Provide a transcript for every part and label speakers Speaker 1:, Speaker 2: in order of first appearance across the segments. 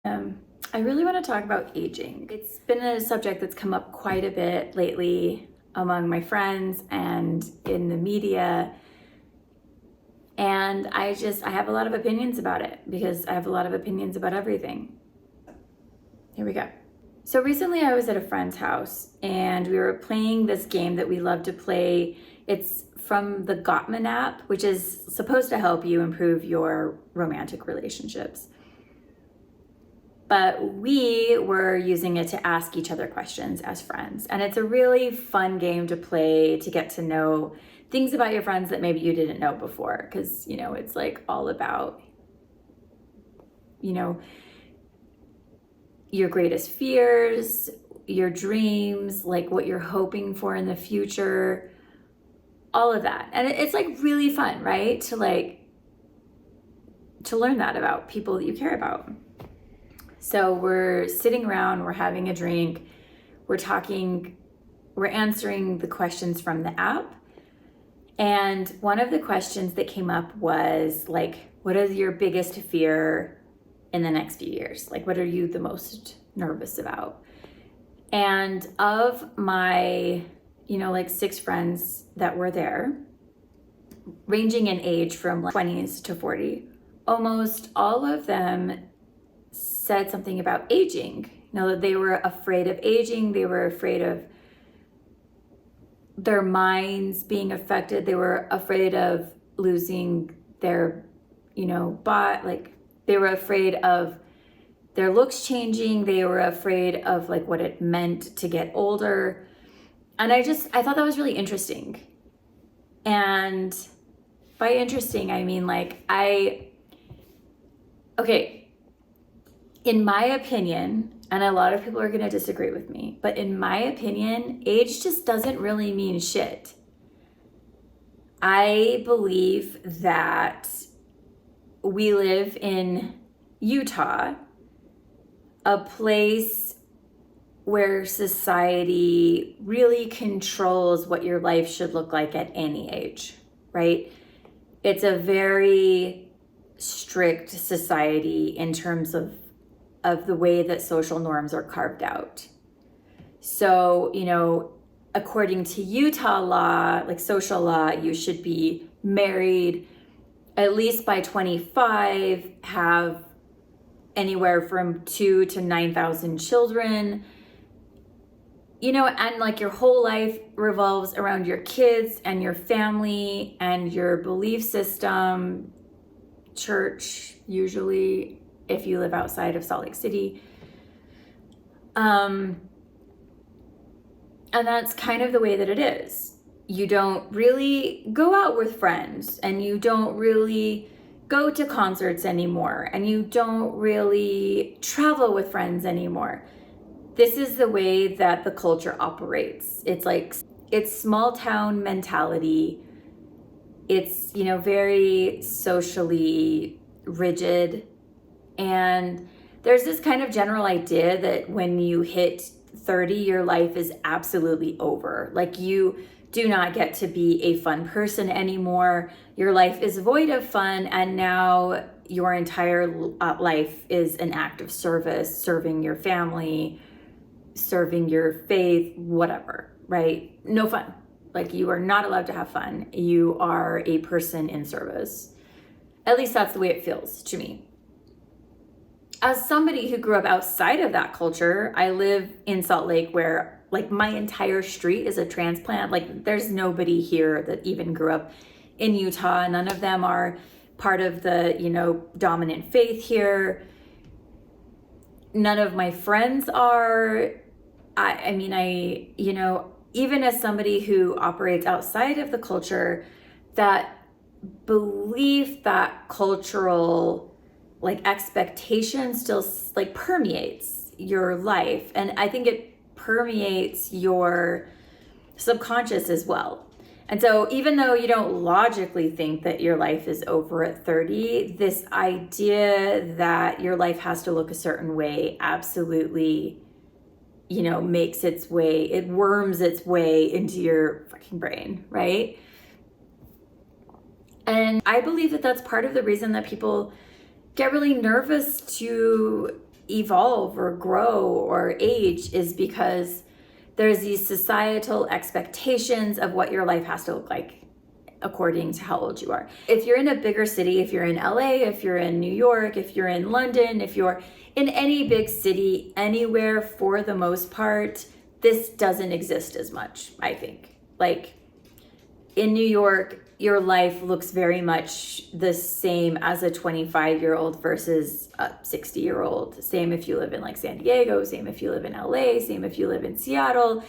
Speaker 1: I really want to talk about aging. It's been a subject that's come up quite a bit lately among my friends and in the media. And I have a lot of opinions about it because I have a lot of opinions about everything. Here we go. So recently I was at a friend's house and we were playing this game that we love to play. It's from the Gottman app, which is supposed to help you improve your romantic relationships. But we were using it to ask each other questions as friends. And it's a really fun game to play to get to know things about your friends that maybe you didn't know before. Because, it's like all about, your greatest fears, your dreams, like what you're hoping for in the future, all of that. And it's like really fun, right? To learn that about people that you care about. So we're sitting around, we're having a drink, we're talking, we're answering the questions from the app. And one of the questions that came up was like, what is your biggest fear in the next few years? Like, what are you the most nervous about? And of my, 6 friends that were there, ranging in age from 20s to 40, almost all of them said something about aging. That they were afraid of aging. They were afraid of their minds being affected. They were afraid of losing their, they were afraid of their looks changing. They were afraid of what it meant to get older. And I thought that was really interesting. And by interesting, I mean in my opinion, and a lot of people are going to disagree with me, but in my opinion, age just doesn't really mean shit. I believe that we live in Utah, a place where society really controls what your life should look like at any age, right? It's a very strict society in terms of the way that social norms are carved out. So, according to Utah law, like social law, you should be married at least by 25, have anywhere from 2 to 9,000 children, and your whole life revolves around your kids and your family and your belief system, church, usually, if you live outside of Salt Lake City. And that's kind of the way that it is. You don't really go out with friends, and you don't really go to concerts anymore, and you don't really travel with friends anymore. This is the way that the culture operates. It's small town mentality. It's, very socially rigid. And there's this kind of general idea that when you hit 30, your life is absolutely over. Like, you do not get to be a fun person anymore. Your life is void of fun, and now your entire life is an act of service, serving your family, serving your faith, whatever, right? No fun. Like, you are not allowed to have fun. You are a person in service. At least that's the way it feels to me. As somebody who grew up outside of that culture, I live in Salt Lake where my entire street is a transplant. There's nobody here that even grew up in Utah. None of them are part of the, dominant faith here. None of my friends are. Even as somebody who operates outside of the culture, that belief, that cultural expectation still permeates your life. And I think it permeates your subconscious as well. And so even though you don't logically think that your life is over at 30, this idea that your life has to look a certain way absolutely, makes its way, it worms its way into your fucking brain, right? And I believe that that's part of the reason that people get really nervous to evolve or grow or age is because there's these societal expectations of what your life has to look like according to how old you are. If you're in a bigger city, if you're in LA, if you're in New York, if you're in London, if you're in any big city, anywhere, for the most part, this doesn't exist as much, I think. Like in New York, your life looks very much the same as a 25-year-old versus a 60-year-old. Same if you live in like San Diego, same if you live in LA, same if you live in Seattle.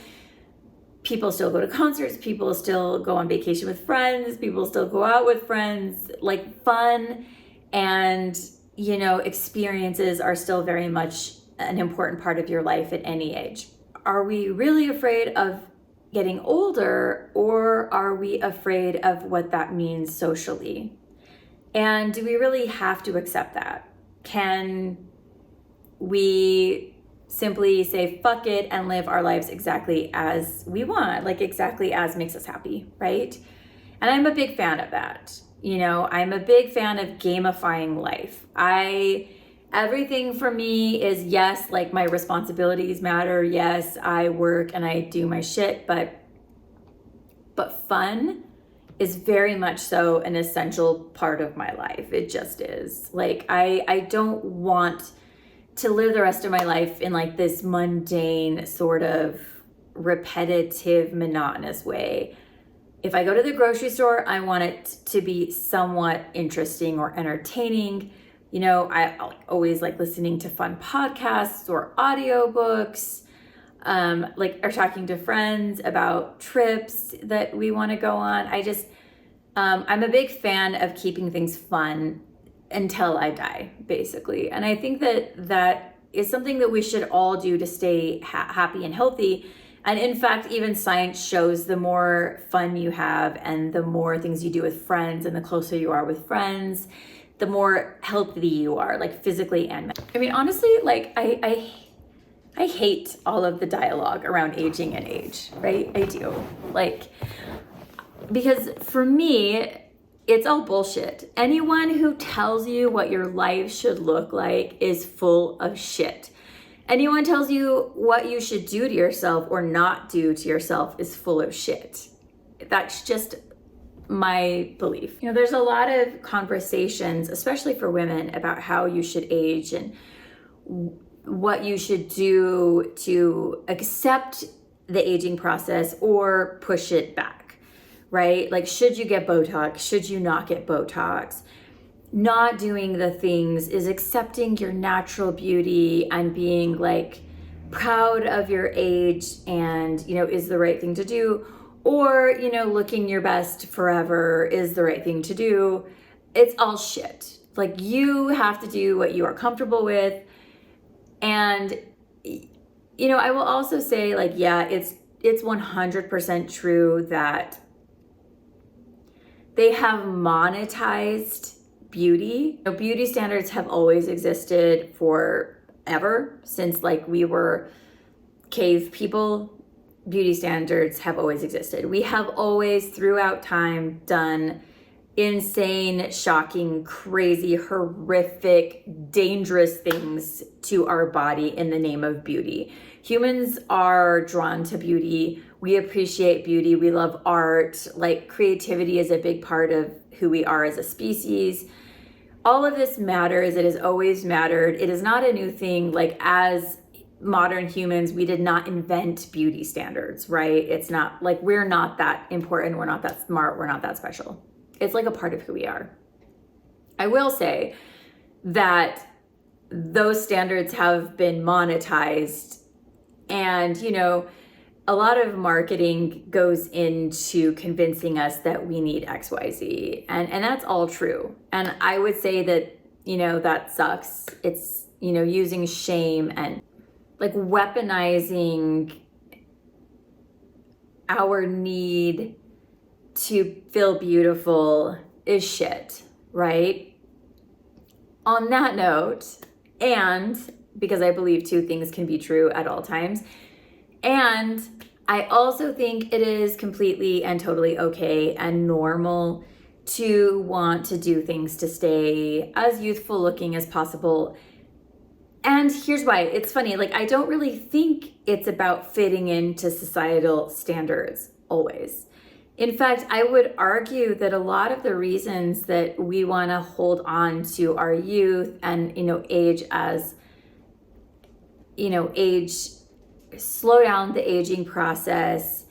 Speaker 1: People still go to concerts, people still go on vacation with friends, people still go out with friends. Like fun and, you know, experiences are still very much an important part of your life at any age. Are we really afraid of getting older, or are we afraid of what that means socially? And do we really have to accept that? Can we simply say fuck it and live our lives exactly as we want, like exactly as makes us happy, right? And I'm a big fan of that. You know, I'm a big fan of gamifying life. Everything for me is, yes, like my responsibilities matter. Yes, I work and I do my shit, but fun is very much so an essential part of my life. It just is. Like I don't want to live the rest of my life in like this mundane, sort of repetitive, monotonous way. If I go to the grocery store, I want it to be somewhat interesting or entertaining. You know, I always like listening to fun podcasts or audiobooks, or talking to friends about trips that we want to go on. I'm a big fan of keeping things fun until I die, basically. And I think that is something that we should all do to stay happy and healthy. And in fact, even science shows the more fun you have and the more things you do with friends and the closer you are with friends, the more healthy you are, like physically and mentally. I mean, honestly, like I hate all of the dialogue around aging and age, right? I do. Like, because for me, it's all bullshit. Anyone who tells you what your life should look like is full of shit. Anyone tells you what you should do to yourself or not do to yourself is full of shit. That's just my belief. You know, there's a lot of conversations, especially for women, about how you should age and what you should do to accept the aging process or push it back, right? Like, should you get Botox? Should you not get Botox? Not doing the things is accepting your natural beauty and being like proud of your age and, you know, is the right thing to do. Or, you know, looking your best forever is the right thing to do. It's all shit. Like, you have to do what you are comfortable with. And, you know, I will also say, like, yeah, it's 100% true that they have monetized beauty. You know, beauty standards have always existed forever, since like we were cave people. Beauty standards have always existed. We have always throughout time done insane, shocking, crazy, horrific, dangerous things to our body in the name of beauty. Humans are drawn to beauty. We appreciate beauty. We love art. Like, creativity is a big part of who we are as a species. All of this matters. It has always mattered. It is not a new thing. Like, as modern humans, we did not invent beauty standards, right? It's not like we're not that important. We're not that smart. We're not that special. It's like a part of who we are. I will say that those standards have been monetized, and, you know, a lot of marketing goes into convincing us that we need XYZ, and that's all true. And I would say that, you know, that sucks. It's, you know, using shame and like weaponizing our need to feel beautiful is shit, right? On that note, and because I believe two things can be true at all times, and I also think it is completely and totally okay and normal to want to do things to stay as youthful looking as possible And here's why. It's funny. Like, I don't really think it's about fitting into societal standards always. In fact, I would argue that a lot of the reasons that we want to hold on to our youth and, age as, slow down the aging process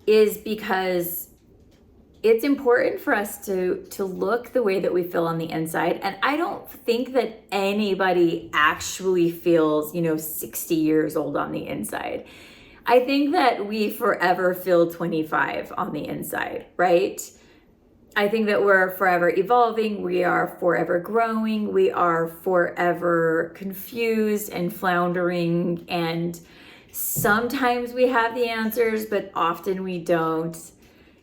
Speaker 1: is because it's important for us to look the way that we feel on the inside. And I don't think that anybody actually feels, 60 years old on the inside. I think that we forever feel 25 on the inside, right? I think that we're forever evolving. We are forever growing. We are forever confused and floundering. And sometimes we have the answers, but often we don't.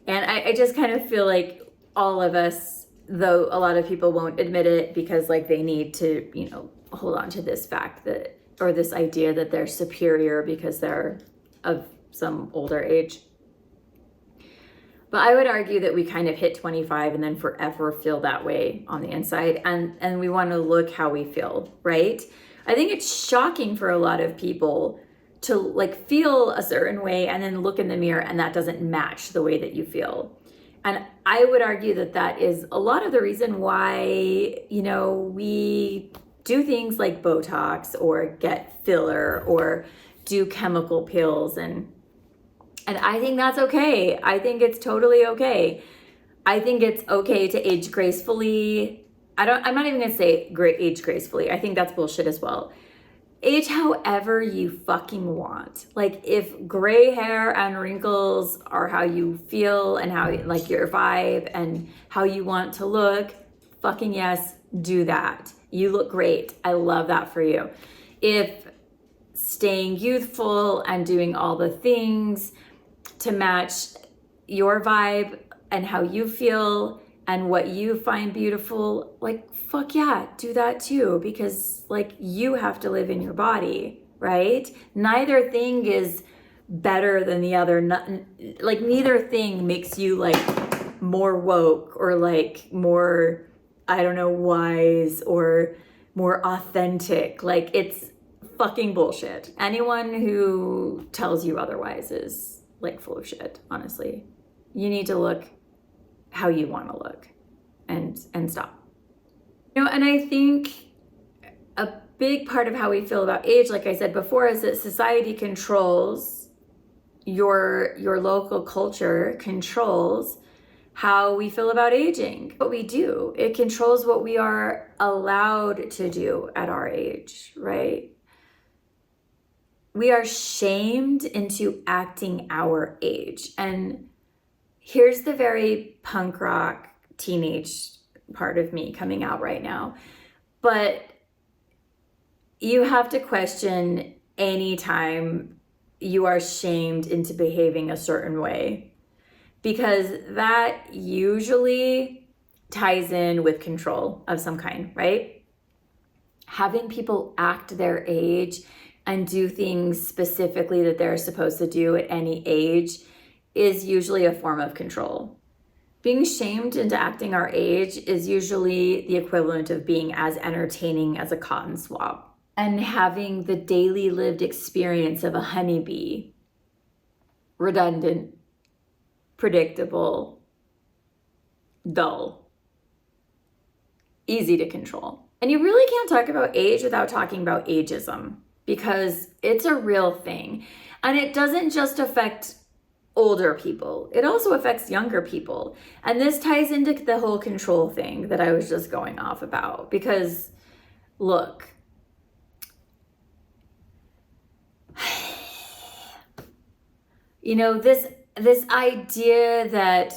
Speaker 1: And I just kind of feel like all of us, though a lot of people won't admit it because like they need to, hold on to this fact that, or this idea that they're superior because they're of some older age. But I would argue that we kind of hit 25 and then forever feel that way on the inside. And we want to look how we feel, right? I think it's shocking for a lot of people to like feel a certain way and then look in the mirror and that doesn't match the way that you feel. And I would argue that that is a lot of the reason why, we do things like Botox or get filler or do chemical pills. And I think that's okay. I think it's totally okay. I think it's okay to age gracefully. I'm not even gonna say age gracefully. I think that's bullshit as well. Age however you fucking want. Like if gray hair and wrinkles are how you feel and how like your vibe and how you want to look, fucking yes, do that. You look great. I love that for you. If staying youthful and doing all the things to match your vibe and how you feel and what you find beautiful, like fuck yeah, do that too, because like you have to live in your body, right? Neither thing is better than the other. Like neither thing makes you like more woke or like more, I don't know, wise or more authentic. Like it's fucking bullshit. Anyone who tells you otherwise is like full of shit, honestly. You need to look how you want to look and stop. And I think a big part of how we feel about age, like I said before, is that society controls your local culture controls how we feel about aging. What we do, it controls what we are allowed to do at our age, right? We are shamed into acting our age. And here's the very punk rock teenage part of me coming out right now. But you have to question anytime you are shamed into behaving a certain way, because that usually ties in with control of some kind, right? Having people act their age and do things specifically that they're supposed to do at any age is usually a form of control. Being shamed into acting our age is usually the equivalent of being as entertaining as a cotton swab and having the daily lived experience of a honeybee, redundant, predictable, dull, easy to control. And you really can't talk about age without talking about ageism, because it's a real thing. And it doesn't just affect older people, it also affects younger people. And this ties into the whole control thing that I was just going off about, because look, this idea that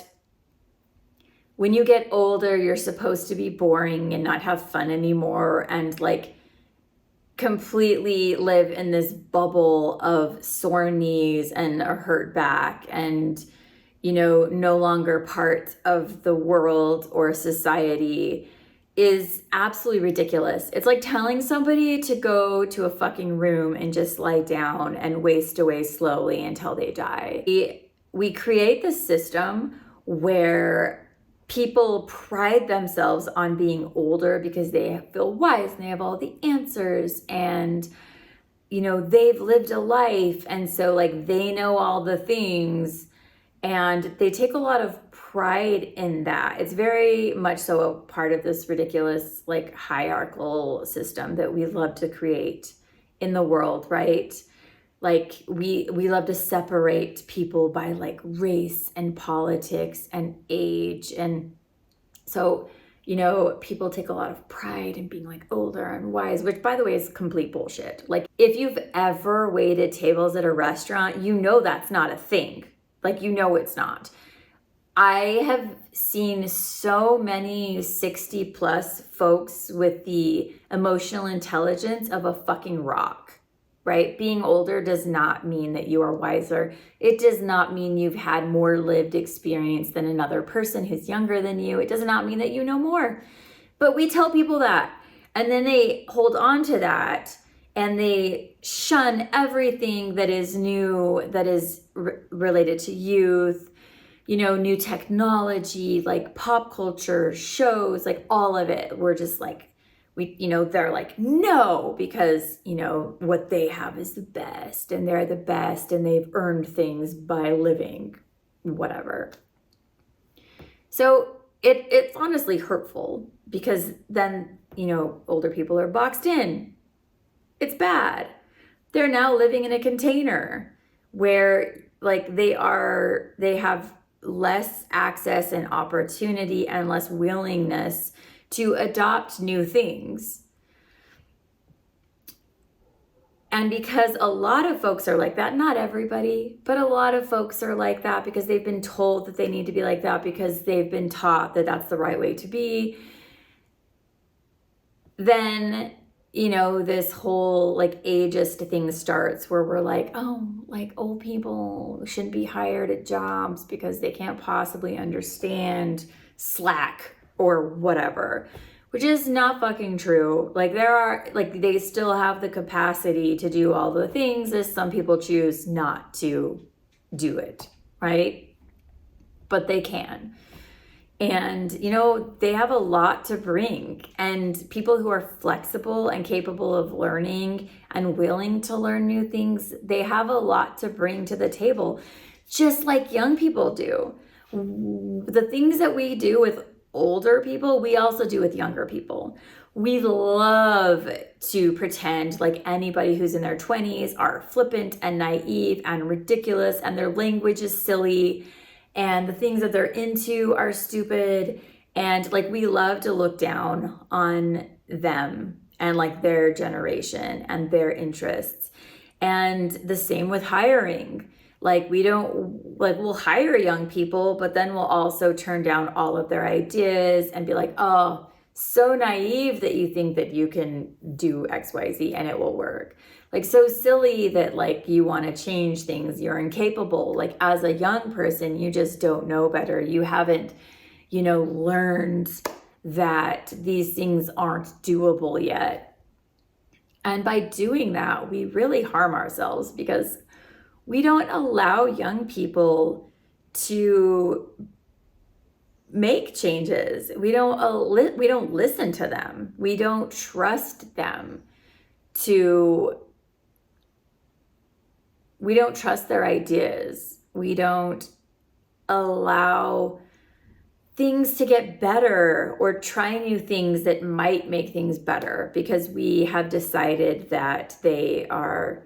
Speaker 1: when you get older, you're supposed to be boring and not have fun anymore and like completely live in this bubble of sore knees and a hurt back and, no longer part of the world or society is absolutely ridiculous. It's like telling somebody to go to a fucking room and just lie down and waste away slowly until they die. We create this system where people pride themselves on being older because they feel wise and they have all the answers, and they've lived a life, and so like they know all the things, and they take a lot of pride in that. It's very much so a part of this ridiculous like hierarchical system that we love to create in the world, right? Like we love to separate people by like race and politics and age. And so, people take a lot of pride in being like older and wise, which by the way is complete bullshit. Like if you've ever waited tables at a restaurant, that's not a thing. Like, it's not. I have seen so many 60 plus folks with the emotional intelligence of a fucking rock, right? Being older does not mean that you are wiser. It does not mean you've had more lived experience than another person who's younger than you. It does not mean that you know more. But we tell people that, and then they hold on to that, and they shun everything that is new, that is related to youth, new technology, like pop culture, shows, like all of it. We're just like, they're like, no, because, what they have is the best, and they're the best, and they've earned things by living, whatever. So it's honestly hurtful, because then, older people are boxed in. It's bad. They're now living in a container where like they have less access and opportunity and less willingness to adopt new things. And because a lot of folks are like that, not everybody, but a lot of folks are like that because they've been told that they need to be like that, because they've been taught that that's the right way to be. Then, this whole like ageist thing starts, where we're like, oh, like old people shouldn't be hired at jobs because they can't possibly understand Slack or whatever, which is not fucking true. Like they still have the capacity to do all the things, as some people choose not to do it, right? But they can. And, they have a lot to bring, and people who are flexible and capable of learning and willing to learn new things, they have a lot to bring to the table, just like young people do. The things that we do with older people, we also do with younger people. We love to pretend like anybody who's in their 20s are flippant and naive and ridiculous, and their language is silly, and the things that they're into are stupid. And like, we love to look down on them and like their generation and their interests. And the same with hiring. Like, we'll hire young people, but then we'll also turn down all of their ideas and be like, oh, so naive that you think that you can do XYZ and it will work. Like, so silly that like you want to change things. You're incapable. Like, as a young person, you just don't know better. You haven't, learned that these things aren't doable yet. And by doing that, we really harm ourselves, because we don't allow young people to make changes. We don't listen to them. We don't trust them we don't trust their ideas. We don't allow things to get better or try new things that might make things better, because we have decided that they are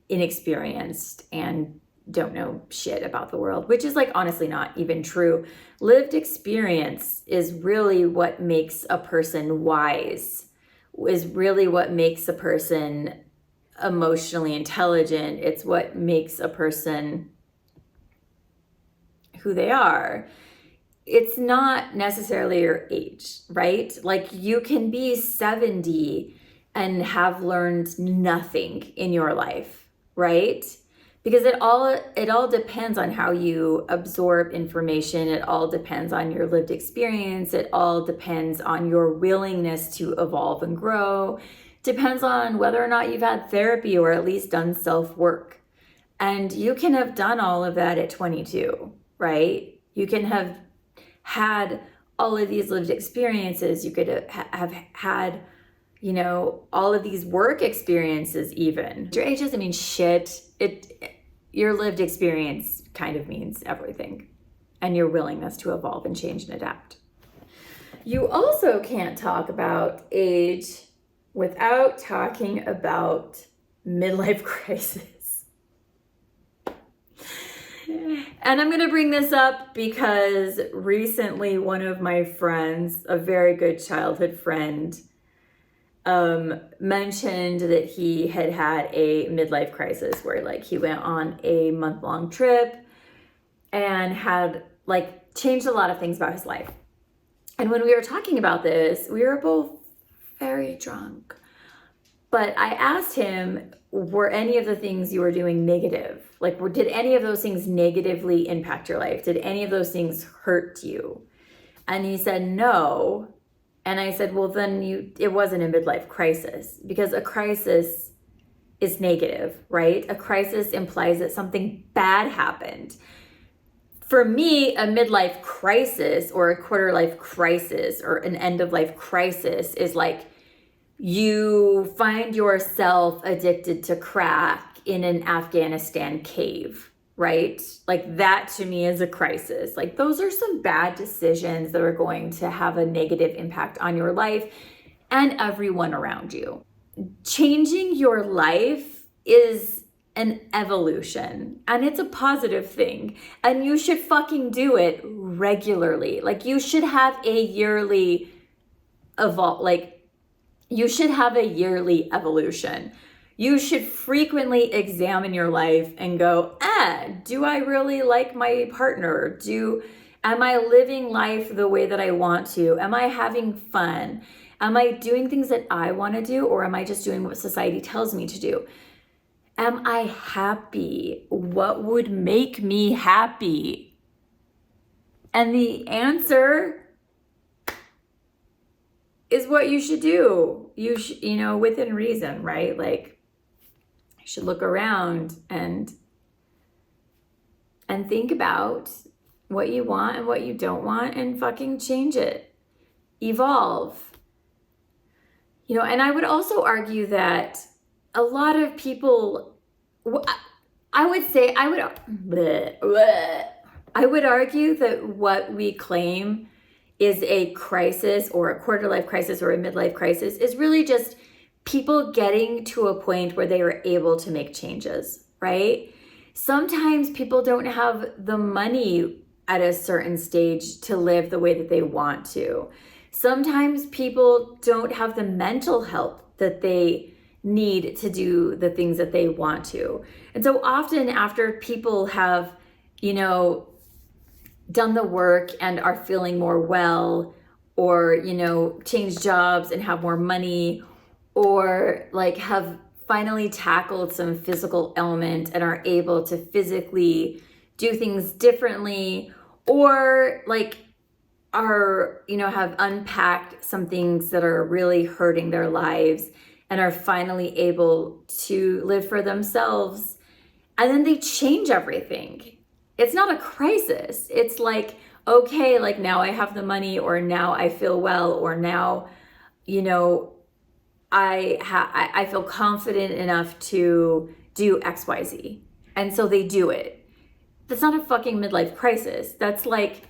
Speaker 1: inexperienced and don't know shit about the world, which is like honestly not even true. Lived experience is really what makes a person wise, is really what makes a person emotionally intelligent. It's what makes a person who they are. It's not necessarily your age, right? Like, you can be 70 and have learned nothing in your life, right? Because it all depends on how you absorb information. It all depends on your lived experience. It all depends on your willingness to evolve and grow. Depends on whether or not you've had therapy or at least done self-work. And you can have done all of that at 22, right? You can have had all of these lived experiences. You could have had, you know, all of these work experiences even. Your age doesn't mean shit. Your lived experience kind of means everything, and your willingness to evolve and change and adapt. You also can't talk about age without talking about midlife crisis. And I'm going to bring this up because recently one of my friends, a very good childhood friend, mentioned that he had a midlife crisis where like he went on a month-long trip and had like changed a lot of things about his life. And when we were talking about this, we were both very drunk. But I asked him, were any of the things you were doing negative? Like, did any of those things negatively impact your life? Did any of those things hurt you? And he said, no. And I said, well, then it wasn't a midlife crisis, because a crisis is negative, right? A crisis implies that something bad happened. For me, a midlife crisis or a quarter life crisis or an end of life crisis is like you find yourself addicted to crack in an Afghanistan cave, right? Like that to me is a crisis. Like those are some bad decisions that are going to have a negative impact on your life and everyone around you. Changing your life is an evolution, and it's a positive thing, and you should fucking do it regularly. Like you should have a yearly evolution. You should frequently examine your life and go, do I really like my partner? Am I living life the way that I want to? Am I having fun? Am I doing things that I want to do, or am I just doing what society tells me to do? Am I happy? What would make me happy? And the answer is what you should do. You know, within reason, right? Like you should look around and think about what you want and what you don't want and fucking change it. Evolve. You know, and I would also argue that a lot of people, I would argue that what we claim is a crisis or a quarter life crisis or a midlife crisis is really just people getting to a point where they are able to make changes, right? Sometimes people don't have the money at a certain stage to live the way that they want to. Sometimes people don't have the mental health that they need to do the things that they want to. And so often after people have, you know, done the work and are feeling more well, or, you know, changed jobs and have more money, or like have finally tackled some physical ailment and are able to physically do things differently, or like are, you know, have unpacked some things that are really hurting their lives and are finally able to live for themselves, and then they change everything. It's not a crisis. It's like, okay, like now I have the money, or now I feel well, or now, you know, I feel confident enough to do XYZ. And so they do it. That's not a fucking midlife crisis. That's like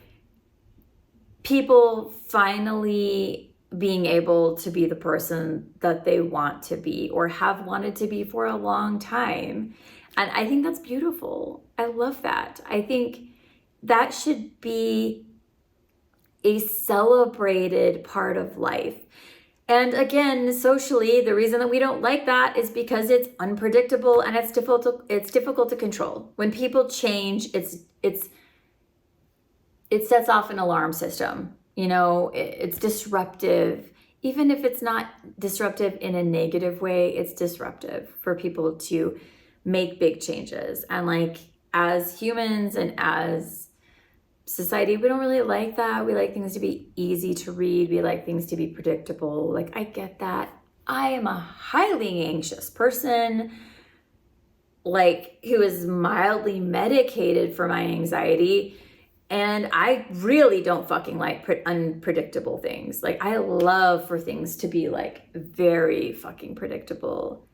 Speaker 1: people finally being able to be the person that they want to be or have wanted to be for a long time. And I think that's beautiful. I love that. I think that should be a celebrated part of life. And again, socially, the reason that we don't like that is because it's unpredictable and it's difficult to control. When people change, it sets off an alarm system. You know, it's disruptive. Even if it's not disruptive in a negative way, it's disruptive for people to make big changes. And like as humans and as society, we don't really like that. We like things to be easy to read. We like things to be predictable. Like I get that. I am a highly anxious person, like who is mildly medicated for my anxiety. And I really don't fucking like unpredictable things. Like, I love for things to be like very fucking predictable.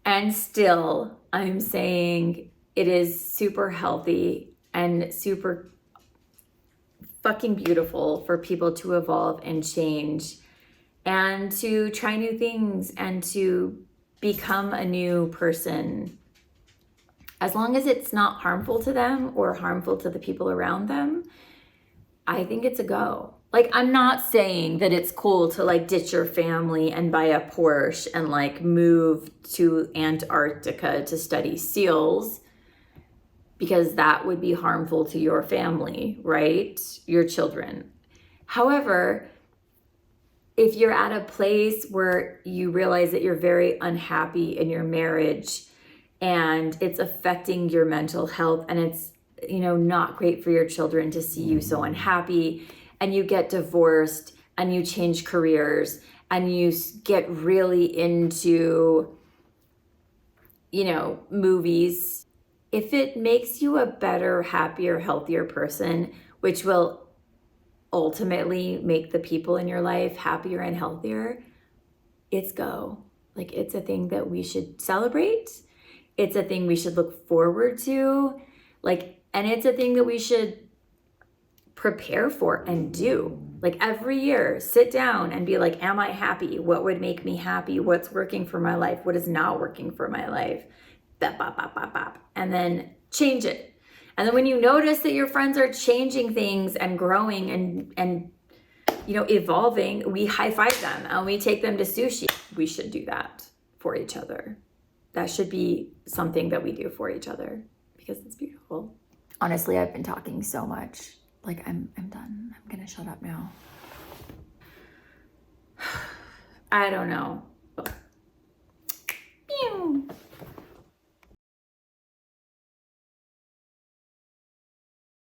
Speaker 1: And still, I'm saying it is super healthy and super fucking beautiful for people to evolve and change and to try new things and to become a new person, as long as it's not harmful to them or harmful to the people around them. I think it's a go. Like, I'm not saying that it's cool to like ditch your family and buy a Porsche and like move to Antarctica to study seals, because that would be harmful to your family, right? Your children. However, if you're at a place where you realize that you're very unhappy in your marriage and it's affecting your mental health, and it's, you know, not great for your children to see you so unhappy, and you get divorced and you change careers and you get really into, you know, movies, if it makes you a better, happier, healthier person, which will ultimately make the people in your life happier and healthier, it's go. Like, it's a thing that we should celebrate. It's a thing we should look forward to. Like, and it's a thing that we should prepare for and do. Like, every year, sit down and be like, am I happy? What would make me happy? What's working for my life? What is not working for my life? Bop, bop, bop, bop, bop. And then change it. And then when you notice that your friends are changing things and growing and you know, evolving, we high five them and we take them to sushi. We should do that for each other. That should be something that we do for each other, because it's beautiful. Honestly, I've been talking so much. Like, I'm done. I'm gonna shut up now. I don't know.